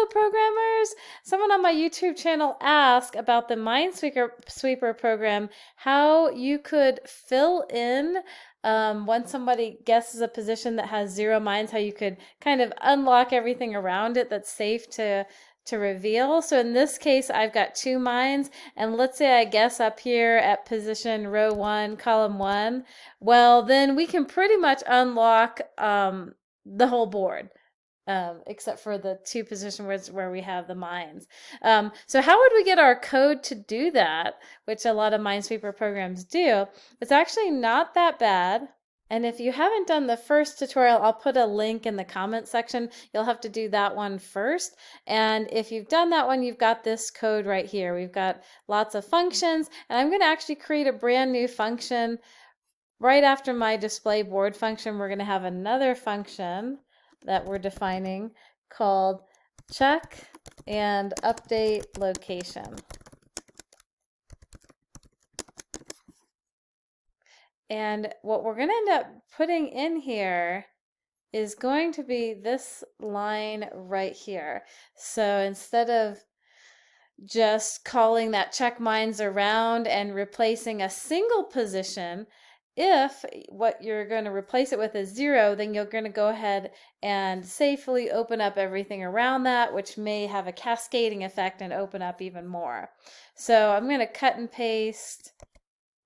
programmers. Someone on my YouTube channel asked about the Minesweeper program, how you could fill in when somebody guesses a position that has 0 mines, how you could kind of unlock everything around it that's safe to reveal. So in this case, I've got 2 mines, and let's say I guess up here at position row 1, column 1. Well, then we can pretty much unlock the whole board. Except for the 2 positions where we have the mines. So how would we get our code to do that, which a lot of Minesweeper programs do? It's actually not that bad. And if you haven't done the first tutorial, I'll put a link in the comment section. You'll have to do that one first. And if you've done that one, you've got this code right here. We've got lots of functions, and I'm going to actually create a brand new function. Right after my display board function, we're going to have another function that we're defining called check and update location. And what we're going to end up putting in here is going to be this line right here. So instead of just calling that check mines around and replacing a single position, if what you're going to replace it with is 0, then you're going to go ahead and safely open up everything around that, which may have a cascading effect and open up even more. So I'm going to cut and paste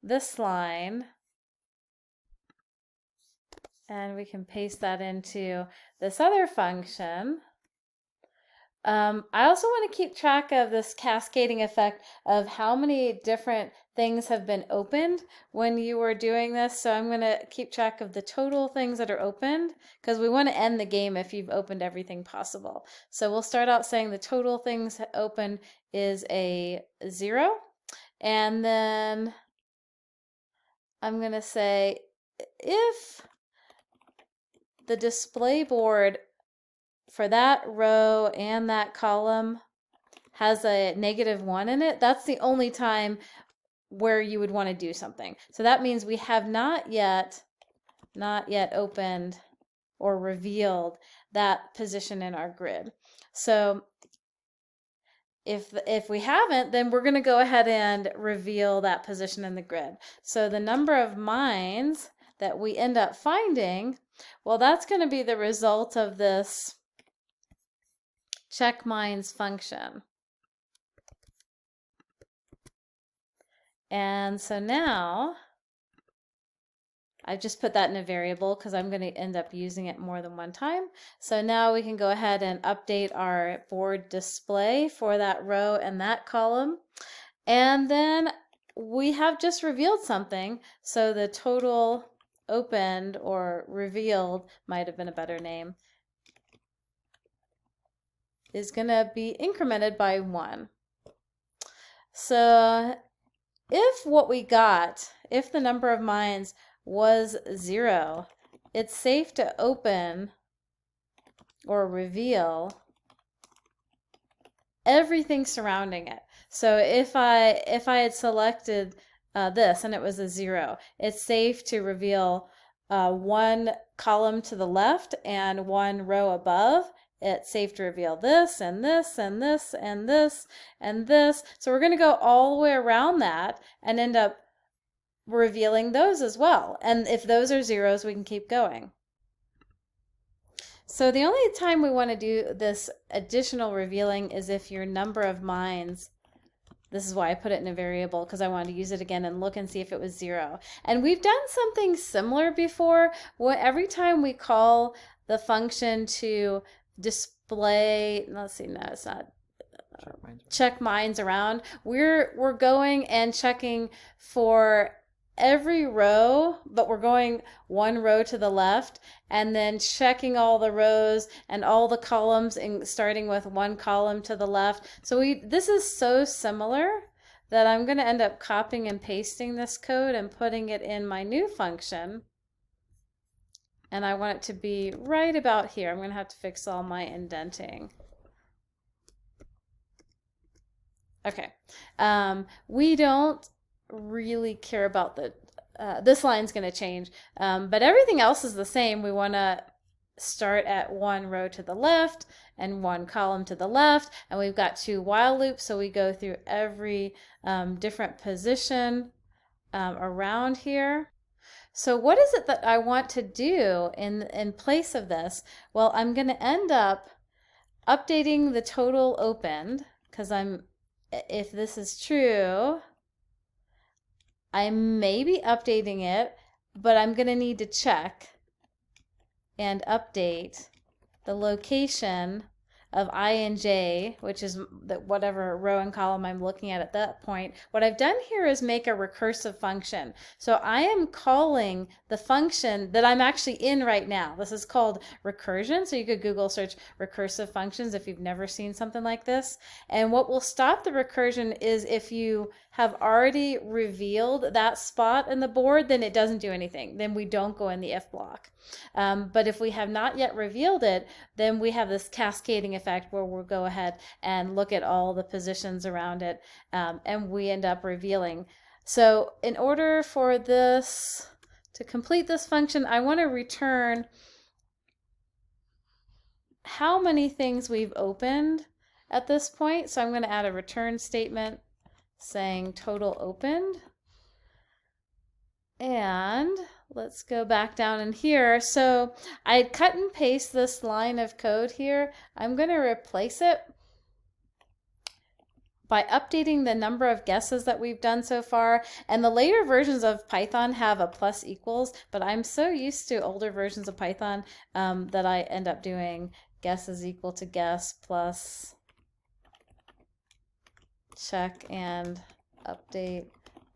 this line, and we can paste that into this other function. I also want to keep track of this cascading effect of how many different things have been opened when you were doing this. So I'm going to keep track of the total things that are opened, because we want to end the game if you've opened everything possible. So we'll start out saying the total things opened is a 0. And then I'm going to say if the display board for that row and that column has a -1 in it, that's the only time where you would want to do something. So that means we have not yet opened or revealed that position in our grid. So if we haven't, then we're going to go ahead and reveal that position in the grid. So the number of mines that we end up finding, well, that's going to be the result of this check mines function. And so now I've just put that in a variable because I'm going to end up using it more than one time. So now we can go ahead and update our board display for that row and that column. And then we have just revealed something. So the total opened or revealed, might have been a better name, is going to be incremented by 1. So if what we got, if the number of mines was 0, it's safe to open or reveal everything surrounding it. So if I had selected this and it was a 0, it's safe to reveal 1 column to the left and 1 row above. It's safe to reveal this and this and this and this and this. So we're going to go all the way around that and end up revealing those as well. And if those are 0s, we can keep going. So the only time we want to do this additional revealing is if your number of mines, this is why I put it in a variable, because I wanted to use it again and look and see if it was 0. And we've done something similar before. Every time we call the function to display, let's see, no, it's not, check mines around, we're going and checking for every row, but we're going 1 row to the left and then checking all the rows and all the columns and starting with 1 column to the left. So this is so similar that I'm going to end up copying and pasting this code and putting it in my new function. And I want it to be right about here. I'm going to have to fix all my indenting. Okay. We don't really care about the, this line's going to change, but everything else is the same. We want to start at one row to the left and one column to the left, and we've got 2 while loops, so we go through every different position around here. So what is it that I want to do in place of this? Well, I'm going to end up updating the total opened, because if this is true, I may be updating it, but I'm going to need to check and update the location of I and J, which is whatever row and column I'm looking at that point. What I've done here is make a recursive function. So I am calling the function that I'm actually in right now. This is called recursion. So you could Google search recursive functions if you've never seen something like this. And what will stop the recursion is if you have already revealed that spot in the board, then it doesn't do anything. Then we don't go in the if block. But if we have not yet revealed it, then we have this cascading effect where we'll go ahead and look at all the positions around it, and we end up revealing. So in order for this to complete this function, I want to return how many things we've opened at this point. So I'm going to add a return statement saying total opened. And let's go back down in here. So I cut and paste this line of code here. I'm going to replace it by updating the number of guesses that we've done so far. And the later versions of Python have a plus equals, but I'm so used to older versions of Python that I end up doing guess is equal to guess plus check and update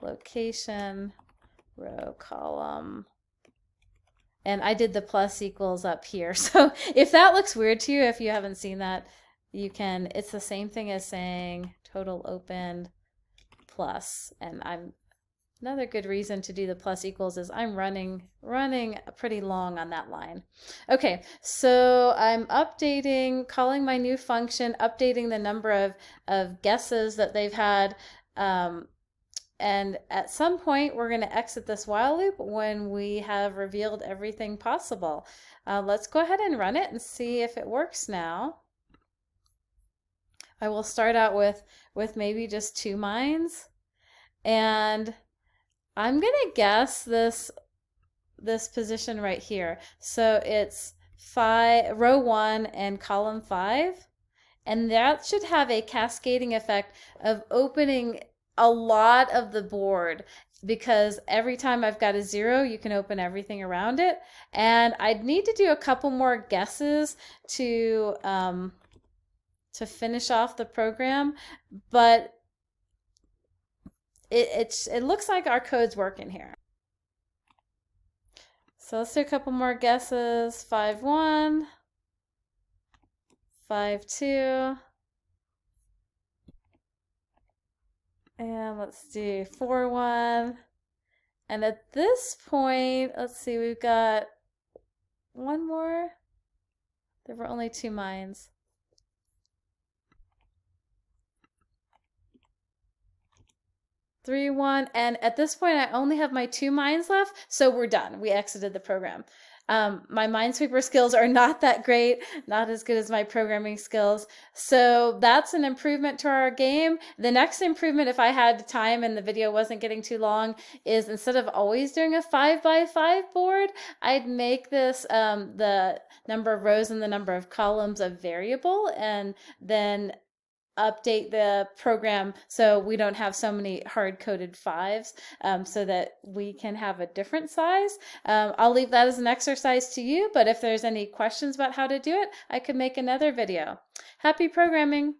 location, row, column. And I did the plus equals up here. So if that looks weird to you, if you haven't seen that, you can, it's the same thing as saying total opened plus. And another good reason to do the plus equals is I'm running pretty long on that line. Okay, so I'm updating, calling my new function, updating the number of guesses that they've had. And at some point, we're going to exit this while loop when we have revealed everything possible. Let's go ahead and run it and see if it works now. I will start out with maybe just 2 mines. And I'm going to guess this position right here. So it's row 1 and column 5. And that should have a cascading effect of opening a lot of the board, because every time I've got a 0, you can open everything around it. And I'd need to do a couple more guesses to finish off the program, but it looks like our code's working here. So let's do a couple more guesses. 5-1, 5-2. And let's do 4-1. And at this point, let's see, we've got one more. There were only 2 mines. 3-1. And at this point, I only have my 2 mines left, so we're done. We exited the program. My Minesweeper skills are not that great, not as good as my programming skills. So that's an improvement to our game. The next improvement, if I had time and the video wasn't getting too long, is instead of always doing a 5x5 board, I'd make this the number of rows and the number of columns a variable, and then update the program so we don't have so many hard-coded 5s, so that we can have a different size. I'll leave that as an exercise to you, but if there's any questions about how to do it, I could make another video. Happy programming!